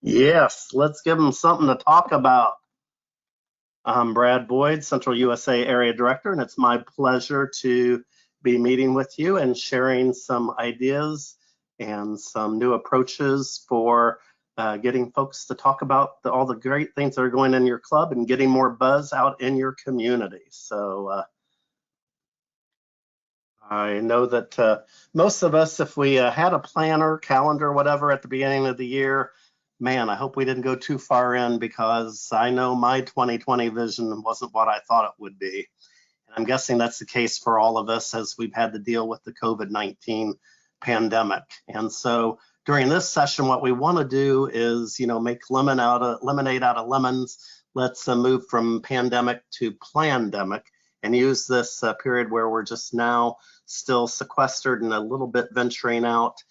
Yes, let's give them something to talk about. I'm Brad Boyd, Central USA Area Director, and it's my pleasure to be meeting with you and sharing some ideas and some new approaches for getting folks to talk about all the great things that are going in your club and getting more buzz out in your community. So I know that most of us, if we had a planner, calendar, whatever at the beginning of the year, man, I hope we didn't go too far in, because I know my 2020 vision wasn't what I thought it would be. And I'm guessing that's the case for all of us as we've had to deal with the COVID-19 pandemic. And so during this session, what we want to do is, make lemonade out of lemons. Let's move from pandemic to plandemic and use this period where we're just now still sequestered and a little bit venturing out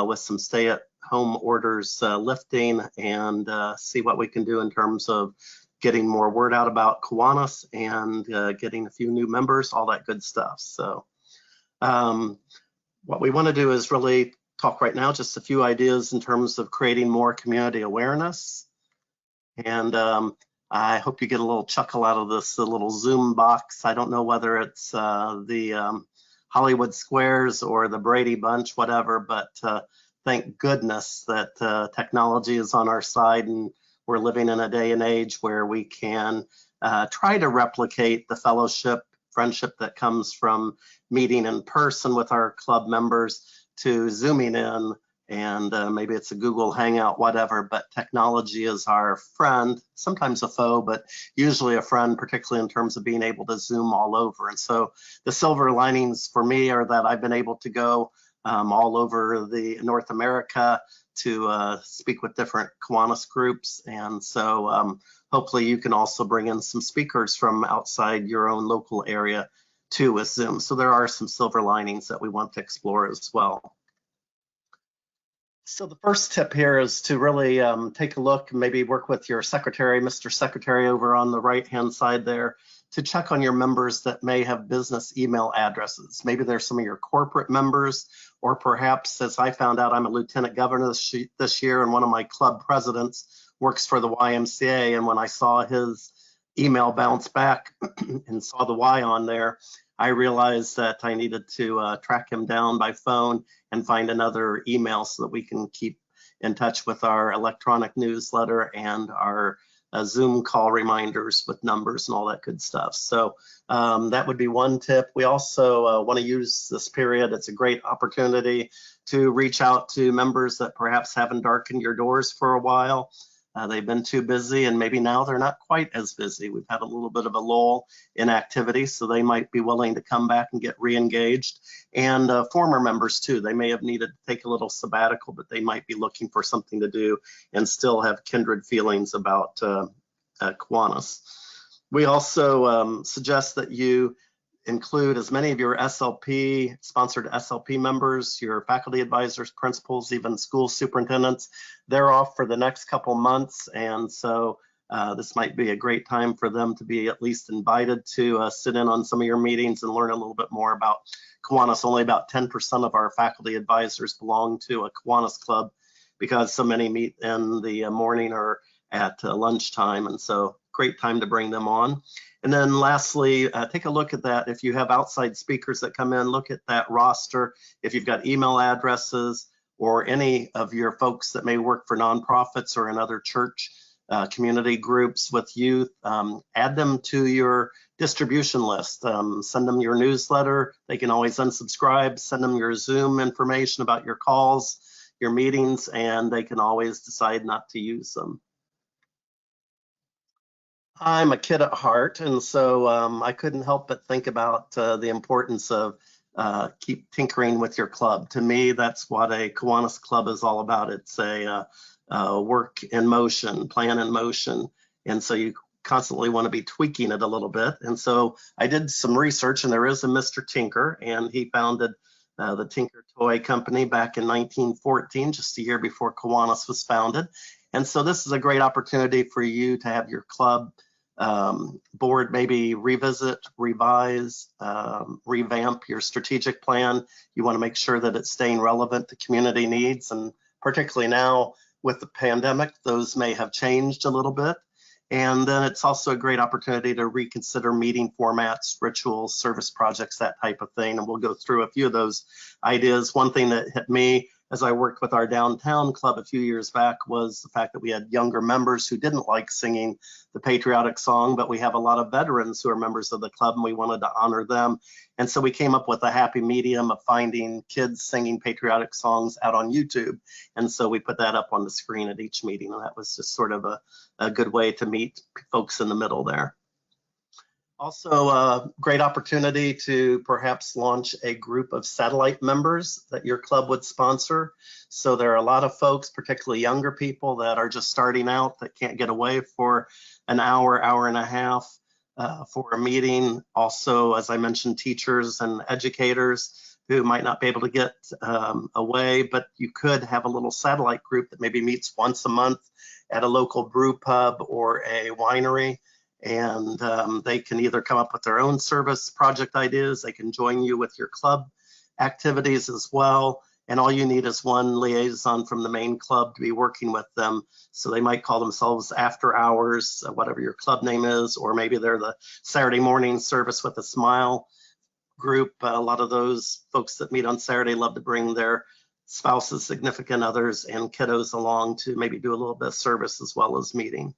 with some stay-at-home orders lifting, and see what we can do in terms of getting more word out about Kiwanis and getting a few new members, all that good stuff. So what we want to do is really talk right now just a few ideas in terms of creating more community awareness. And I hope you get a little chuckle out of this little Zoom box. I don't know whether it's the Hollywood Squares or the Brady Bunch, whatever, but thank goodness that technology is on our side, and we're living in a day and age where we can try to replicate the fellowship, friendship that comes from meeting in person with our club members to Zooming in, and maybe it's a Google Hangout, whatever, but technology is our friend, sometimes a foe, but usually a friend, particularly in terms of being able to Zoom all over. And so the silver linings for me are that I've been able to go all over the North America to speak with different Kiwanis groups. And so hopefully you can also bring in some speakers from outside your own local area too with Zoom. So there are some silver linings that we want to explore as well. So the first tip here is to really take a look, maybe work with your secretary, Mr. Secretary over on the right-hand side there, to check on your members that may have business email addresses. Maybe they're some of your corporate members, or perhaps, as I found out, I'm a lieutenant governor this year, and one of my club presidents works for the YMCA, and when I saw his email bounce back and saw the Y on there, I realized that I needed to track him down by phone and find another email so that we can keep in touch with our electronic newsletter and our Zoom call reminders with numbers and all that good stuff. So that would be one tip. We also want to use this period. It's a great opportunity to reach out to members that perhaps haven't darkened your doors for a while. They've been too busy, and maybe now they're not quite as busy. We've had a little bit of a lull in activity, so they might be willing to come back and get re-engaged. And former members too, they may have needed to take a little sabbatical, but they might be looking for something to do and still have kindred feelings about Kiwanis. We also suggest that you include as many of your SLP, sponsored SLP members, your faculty advisors, principals, even school superintendents. They're off for the next couple months, and so this might be a great time for them to be at least invited to sit in on some of your meetings and learn a little bit more about Kiwanis. Only about 10% of our faculty advisors belong to a Kiwanis club, because so many meet in the morning or at lunchtime, and so great time to bring them on. And then lastly, take a look at that. If you have outside speakers that come in, look at that roster. If you've got email addresses or any of your folks that may work for nonprofits or in other church community groups with youth, add them to your distribution list. Send them your newsletter. They can always unsubscribe. Send them your Zoom information about your calls, your meetings, and they can always decide not to use them. I'm a kid at heart, and so I couldn't help but think about the importance of keep tinkering with your club. To me, that's what a Kiwanis club is all about. It's a work in motion, plan in motion, and so you constantly want to be tweaking it a little bit. And so I did some research, and there is a Mr. Tinker, and he founded the Tinker Toy Company back in 1914, just a year before Kiwanis was founded. And so this is a great opportunity for you to have your club board maybe revisit, revise, revamp your strategic plan. You want to make sure that it's staying relevant to community needs, and particularly now with the pandemic, those may have changed a little bit. And then it's also a great opportunity to reconsider meeting formats, rituals, service projects, that type of thing. And we'll go through a few of those ideas. One thing that hit me as I worked with our downtown club a few years back was the fact that we had younger members who didn't like singing the patriotic song, but we have a lot of veterans who are members of the club, and we wanted to honor them. And so we came up with a happy medium of finding kids singing patriotic songs out on YouTube. And so we put that up on the screen at each meeting, and that was just sort of a good way to meet folks in the middle there. Also, a great opportunity to perhaps launch a group of satellite members that your club would sponsor. So there are a lot of folks, particularly younger people, that are just starting out that can't get away for an hour, hour and a half for a meeting. Also, as I mentioned, teachers and educators who might not be able to get away, but you could have a little satellite group that maybe meets once a month at a local brew pub or a winery. And they can either come up with their own service project ideas, they can join you with your club activities as well. And all you need is one liaison from the main club to be working with them. So they might call themselves After Hours, whatever your club name is, or maybe they're the Saturday morning service with a smile group. A lot of those folks that meet on Saturday love to bring their spouses, significant others, and kiddos along to maybe do a little bit of service as well as meeting.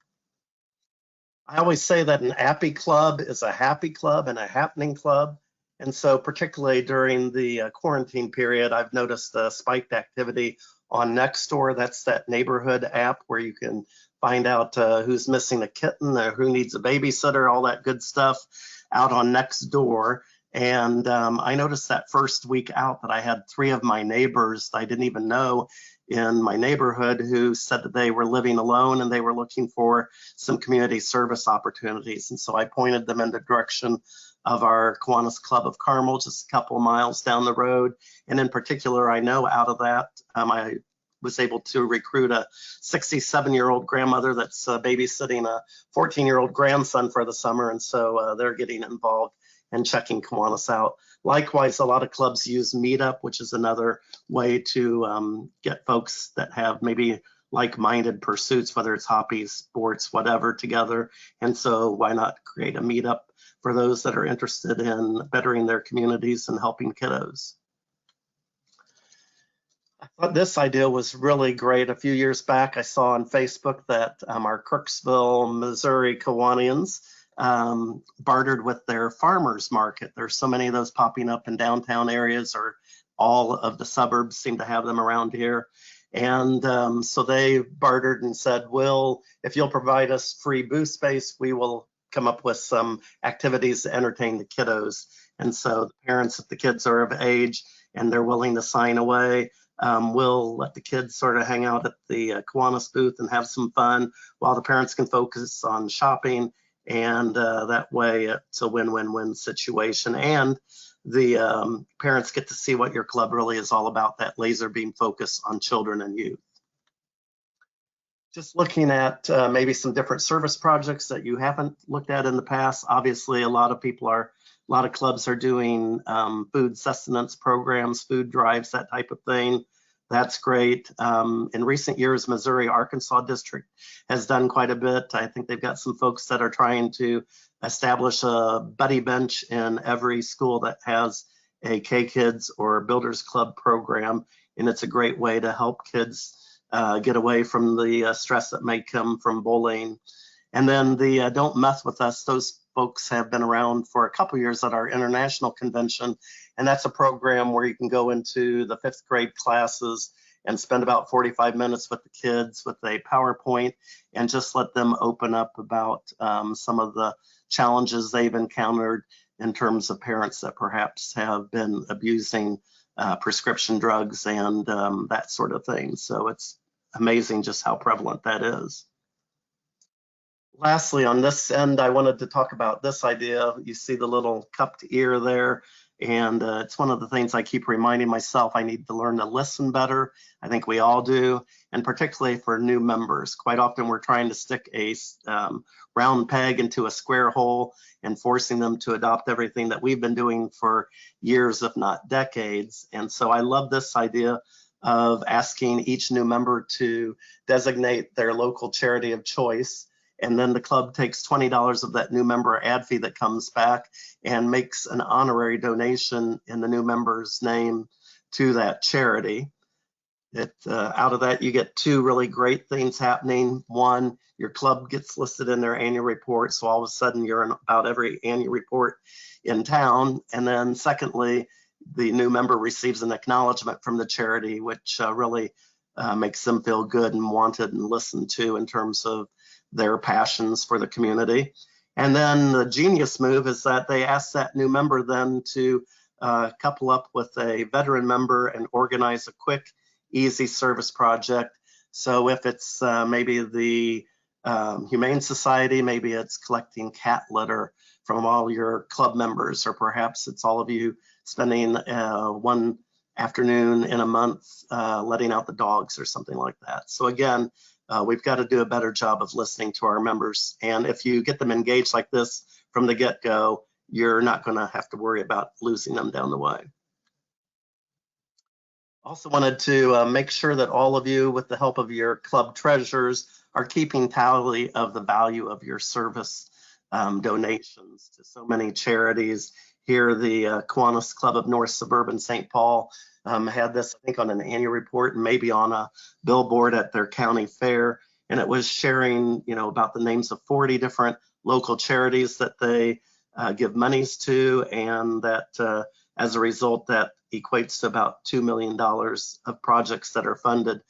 I always say that an happy club is a happy club and a happening club. And so particularly during the quarantine period, I've noticed a spiked activity on Nextdoor. That's that neighborhood app where you can find out who's missing a kitten or who needs a babysitter, all that good stuff out on Nextdoor. And I noticed that first week out that I had 3 of my neighbors I didn't even know in my neighborhood who said that they were living alone and they were looking for some community service opportunities. And so I pointed them in the direction of our Kiwanis Club of Carmel, just a couple of miles down the road. And in particular, I know out of that, I was able to recruit a 67-year-old grandmother that's babysitting a 14-year-old grandson for the summer. And so they're getting involved and checking Kiwanis out. Likewise, a lot of clubs use Meetup, which is another way to get folks that have maybe like-minded pursuits, whether it's hobbies, sports, whatever, together. And so why not create a Meetup for those that are interested in bettering their communities and helping kiddos. I thought this idea was really great. A few years back, I saw on Facebook that our Kirksville, Missouri Kiwanians bartered with their farmers market. There's so many of those popping up in downtown areas, or all of the suburbs seem to have them around here. And so they bartered and said, if you'll provide us free booth space, we will come up with some activities to entertain the kiddos. And so the parents, if the kids are of age and they're willing to sign away, we'll let the kids sort of hang out at the Kiwanis booth and have some fun while the parents can focus on shopping. And that way it's a win-win-win situation. And the parents get to see what your club really is all about, that laser beam focus on children and youth. Just looking at maybe some different service projects that you haven't looked at in the past. Obviously, a lot of clubs are doing food sustenance programs, food drives, that type of thing. That's great. In recent years, Missouri Arkansas District has done quite a bit. I think they've got some folks that are trying to establish a buddy bench in every school that has a K-Kids or Builders Club program. And it's a great way to help kids get away from the stress that may come from bullying. And then the Don't Mess With Us, those folks have been around for a couple years at our international convention. And that's a program where you can go into the 5th grade classes and spend about 45 minutes with the kids with a PowerPoint and just let them open up about some of the challenges they've encountered in terms of parents that perhaps have been abusing prescription drugs and that sort of thing. So it's amazing just how prevalent that is. Lastly, on this end, I wanted to talk about this idea. You see the little cupped ear there. And it's one of the things I keep reminding myself I need to learn to listen better. I think we all do, and particularly for new members. Quite often we're trying to stick a round peg into a square hole and forcing them to adopt everything that we've been doing for years, if not decades. And so I love this idea of asking each new member to designate their local charity of choice. And then the club takes $20 of that new member ad fee that comes back and makes an honorary donation in the new member's name to that charity. Out of that, you get two really great things happening. One, your club gets listed in their annual report, so all of a sudden you're in about every annual report in town. And then secondly, the new member receives an acknowledgement from the charity, which really makes them feel good and wanted and listened to in terms of their passions for the community. And then the genius move is that they ask that new member then to couple up with a veteran member and organize a quick, easy service project. So if it's maybe the Humane Society, maybe it's collecting cat litter from all your club members, or perhaps it's all of you spending one afternoon in a month letting out the dogs or something like that. So again, we've got to do a better job of listening to our members. And if you get them engaged like this from the get-go, you're not going to have to worry about losing them down the way. Also wanted to make sure that all of you, with the help of your club treasurers, are keeping tally of the value of your service donations to so many charities. Here, the Kiwanis Club of North Suburban St. Paul had this, I think, on an annual report and maybe on a billboard at their county fair. And it was sharing, about the names of 40 different local charities that they give monies to, and that as a result, that equates to about $2 million of projects that are funded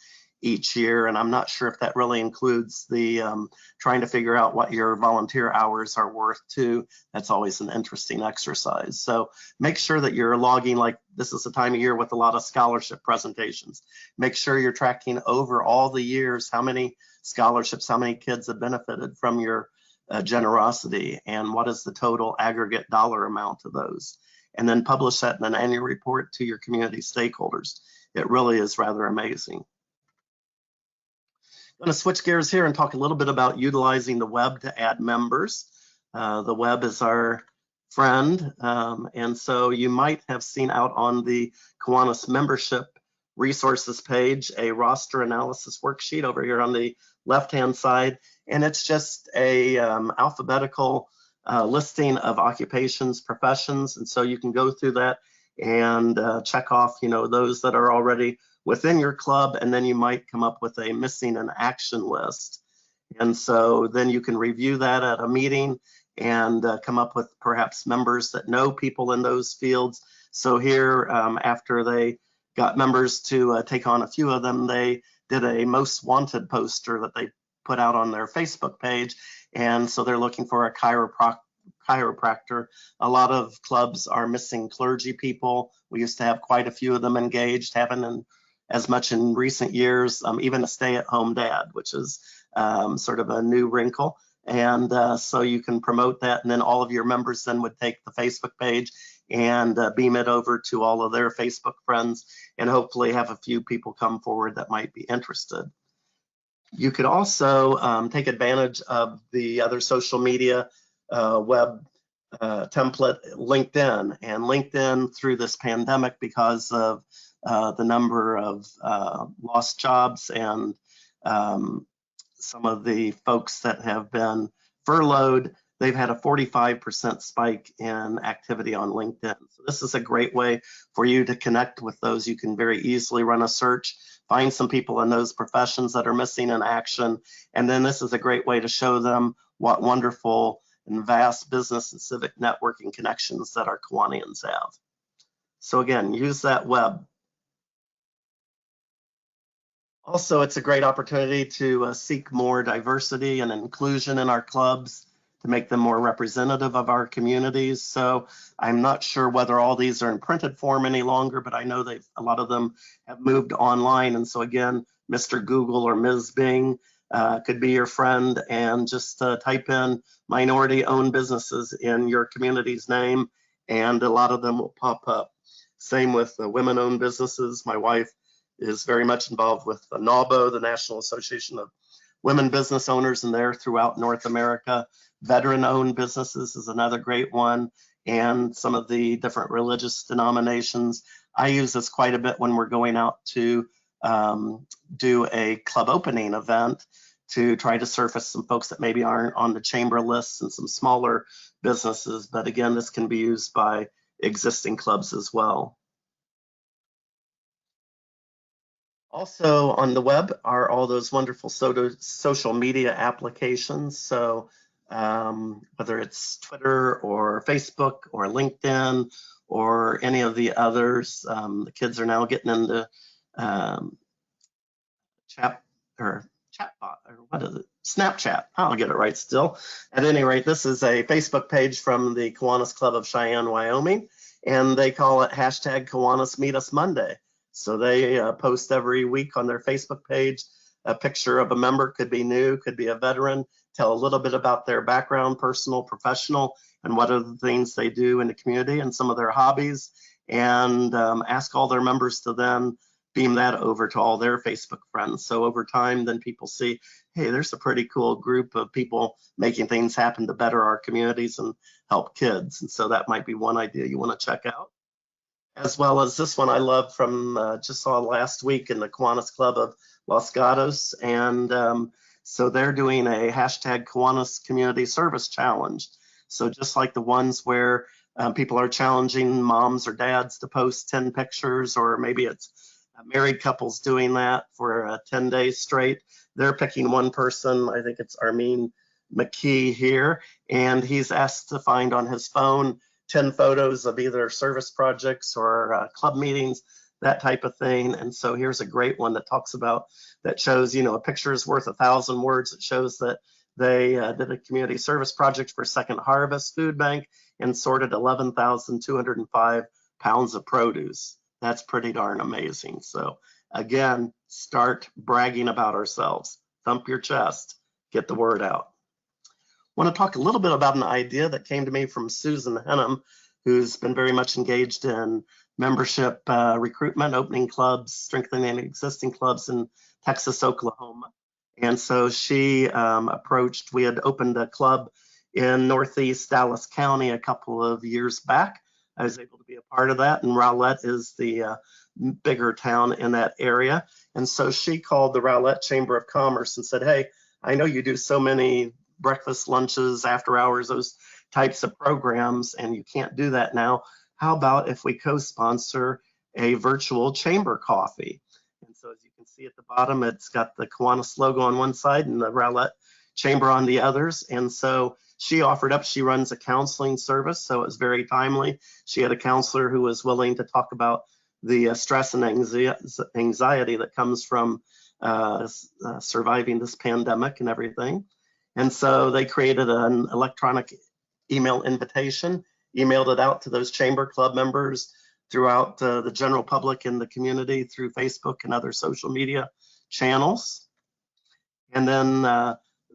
each year. And I'm not sure if that really includes the trying to figure out what your volunteer hours are worth too. That's always an interesting exercise. So make sure that you're logging, like this is a time of year with a lot of scholarship presentations. Make sure you're tracking over all the years how many scholarships, how many kids have benefited from your generosity, and what is the total aggregate dollar amount of those. And then publish that in an annual report to your community stakeholders. It really is rather amazing. I'm going to switch gears here and talk a little bit about utilizing the web to add members. The web is our friend, and so you might have seen out on the Kiwanis membership resources page a roster analysis worksheet over here on the left-hand side, and it's just a alphabetical listing of occupations, professions, and so you can go through that and check off, those that are already within your club, and then you might come up with a missing in action list. And so then you can review that at a meeting and come up with perhaps members that know people in those fields. So here, after they got members to take on a few of them, they did a most wanted poster that they put out on their Facebook page. And so they're looking for a chiropractor. A lot of clubs are missing clergy people. We used to have quite a few of them engaged, haven't as much in recent years, even a stay-at-home dad, which is sort of a new wrinkle. And so you can promote that, and then all of your members then would take the Facebook page and beam it over to all of their Facebook friends, and hopefully have a few people come forward that might be interested. You could also take advantage of the other social media web template, LinkedIn. And LinkedIn, through this pandemic, because of the number of lost jobs and some of the folks that have been furloughed, they've had a 45% spike in activity on LinkedIn. So this is a great way for you to connect with those. You can very easily run a search, find some people in those professions that are missing in action, and then this is a great way to show them what wonderful and vast business and civic networking connections that our Kiwanians have. So again, use that web. Also, it's a great opportunity to seek more diversity and inclusion in our clubs to make them more representative of our communities. So I'm not sure whether all these are in printed form any longer, but I know a lot of them have moved online. And so again, Mr. Google or Ms. Bing could be your friend, and just type in minority-owned businesses in your community's name, and a lot of them will pop up. Same with women-owned businesses. My wife is very much involved with the NAWBO, the National Association of Women Business Owners, and they're throughout North America. Veteran-owned businesses is another great one, and some of the different religious denominations. I use this quite a bit when we're going out to do a club opening event to try to surface some folks that maybe aren't on the chamber lists and some smaller businesses. But again, this can be used by existing clubs as well. Also on the web are all those wonderful social media applications. So whether it's Twitter or Facebook or LinkedIn or any of the others, the kids are now getting into chatbot, or what is it? Snapchat. I'll get it right still. At any rate, this is a Facebook page from the Kiwanis Club of Cheyenne, Wyoming, and they call it hashtag Kiwanis Meet Us Monday. So they post every week on their Facebook page a picture of a member, could be new, could be a veteran, tell a little bit about their background, personal, professional, and what are the things they do in the community and some of their hobbies, and ask all their members to then beam that over to all their Facebook friends. So over time, then people see, hey, there's a pretty cool group of people making things happen to better our communities and help kids. And so that might be one idea you want to check out. As well as this one I love from, just saw last week in the Kiwanis Club of Los Gatos. And so they're doing a hashtag Kiwanis Community Service Challenge. So just like the ones where people are challenging moms or dads to post 10 pictures, or maybe it's married couples doing that for 10 days straight. They're picking one person, I think it's Armin McKee here, and he's asked to find on his phone 10 photos of either service projects or club meetings, that type of thing. And so here's a great one that talks about, that shows, a picture is worth 1,000 words. It shows that they did a community service project for Second Harvest Food Bank and sorted 11,205 pounds of produce. That's pretty darn amazing. So again, start bragging about ourselves. Thump your chest, get the word out. I want to talk a little bit about an idea that came to me from Susan Henham, who's been very much engaged in membership recruitment, opening clubs, strengthening existing clubs in Texas, Oklahoma. And so she approached, we had opened a club in Northeast Dallas County a couple of years back. I was able to be a part of that, and Rowlett is the bigger town in that area. And so she called the Rowlett Chamber of Commerce and said, hey, I know you do so many breakfast, lunches, after hours, those types of programs, and you can't do that now. How about if we co-sponsor a virtual chamber coffee? And so as you can see at the bottom, it's got the Kiwanis logo on one side and the Rowlett Chamber on the others. And so she offered up, she runs a counseling service, so it was very timely. She had a counselor who was willing to talk about the stress and anxiety that comes from surviving this pandemic and everything. And so they created an electronic email invitation, emailed it out to those chamber club members throughout the general public in the community through Facebook and other social media channels. And then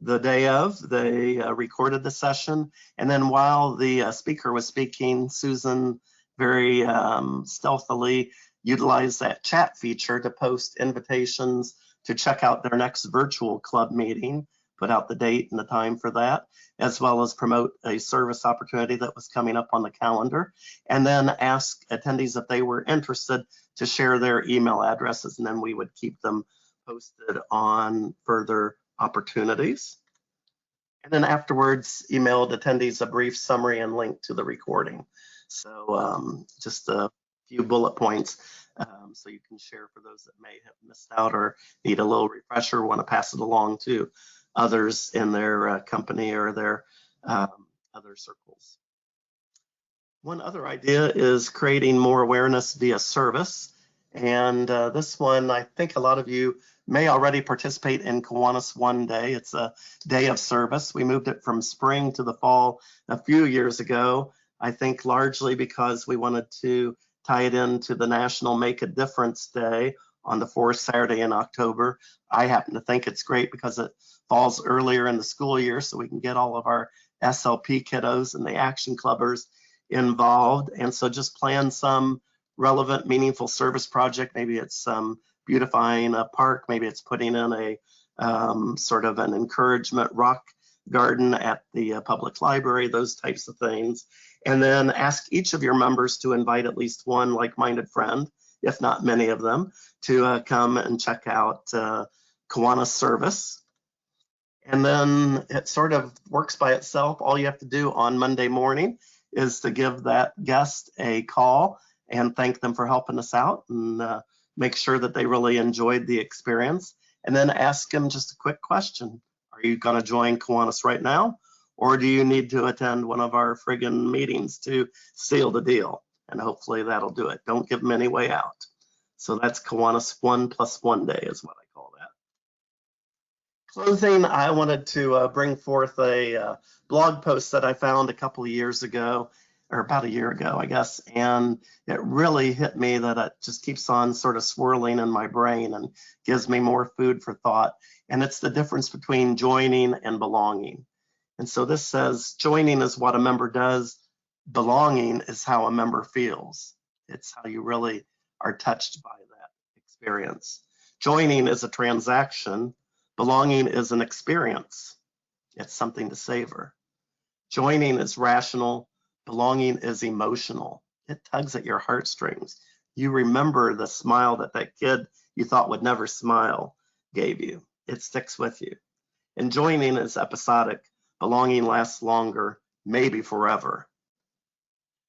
the day of, they recorded the session. And then while the speaker was speaking, Susan very stealthily utilized that chat feature to post invitations to check out their next virtual club meeting, put out the date and the time for that, as well as promote a service opportunity that was coming up on the calendar, and then ask attendees if they were interested to share their email addresses, and then we would keep them posted on further opportunities. And then afterwards, emailed attendees a brief summary and link to the recording. So just a few bullet points so you can share for those that may have missed out or need a little refresher, want to pass it along to others in their company or their other circles. One other idea is creating more awareness via service. And this one, I think a lot of you may already participate in Kiwanis One Day. It's a day of service. We moved it from spring to the fall a few years ago, I think largely because we wanted to tie it into the National Make a Difference Day on the fourth Saturday in October. I happen to think it's great because it falls earlier in the school year, so we can get all of our SLP kiddos and the action clubbers involved. And so just plan some relevant, meaningful service project. Maybe it's beautifying a park. Maybe it's putting in a sort of an encouragement rock garden at the public library, those types of things. And then ask each of your members to invite at least one like-minded friend, if not many of them, to come and check out Kiwanis service. And then it sort of works by itself. All you have to do on Monday morning is to give that guest a call and thank them for helping us out, and make sure that they really enjoyed the experience. And then ask them just a quick question. Are you going to join Kiwanis right now? Or do you need to attend one of our friggin' meetings to seal the deal? And hopefully that'll do it. Don't give them any way out. So that's Kiwanis 1+1 day is what I call that. Closing, I wanted to bring forth a blog post that I found a couple of years ago, or about a year ago, I guess, and it really hit me that it just keeps on sort of swirling in my brain and gives me more food for thought. And it's the difference between joining and belonging. And so this says, joining is what a member does, belonging is how a member feels. It's how you really are touched by that experience. Joining is a transaction, belonging is an experience. It's something to savor. Joining is rational, belonging is emotional. It tugs at your heartstrings. You remember the smile that that kid you thought would never smile gave you. It sticks with you. And joining is episodic. Belonging lasts longer, maybe forever.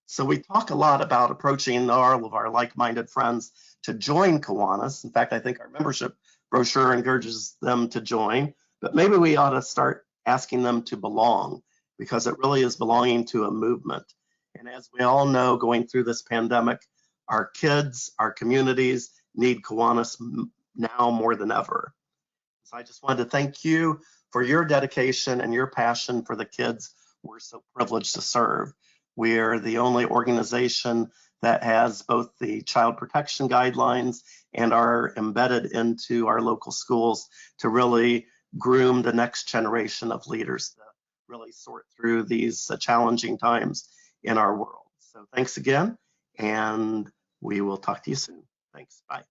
So we talk a lot about approaching all of our like-minded friends to join Kiwanis. In fact, I think our membership brochure encourages them to join, but maybe we ought to start asking them to belong, because it really is belonging to a movement. And as we all know, going through this pandemic, our kids, our communities need Kiwanis now more than ever. So I just wanted to thank you for your dedication and your passion for the kids we're so privileged to serve. We're the only organization that has both the child protection guidelines and are embedded into our local schools to really groom the next generation of leaders to really sort through these challenging times in our world. So thanks again, and we will talk to you soon. Thanks, bye.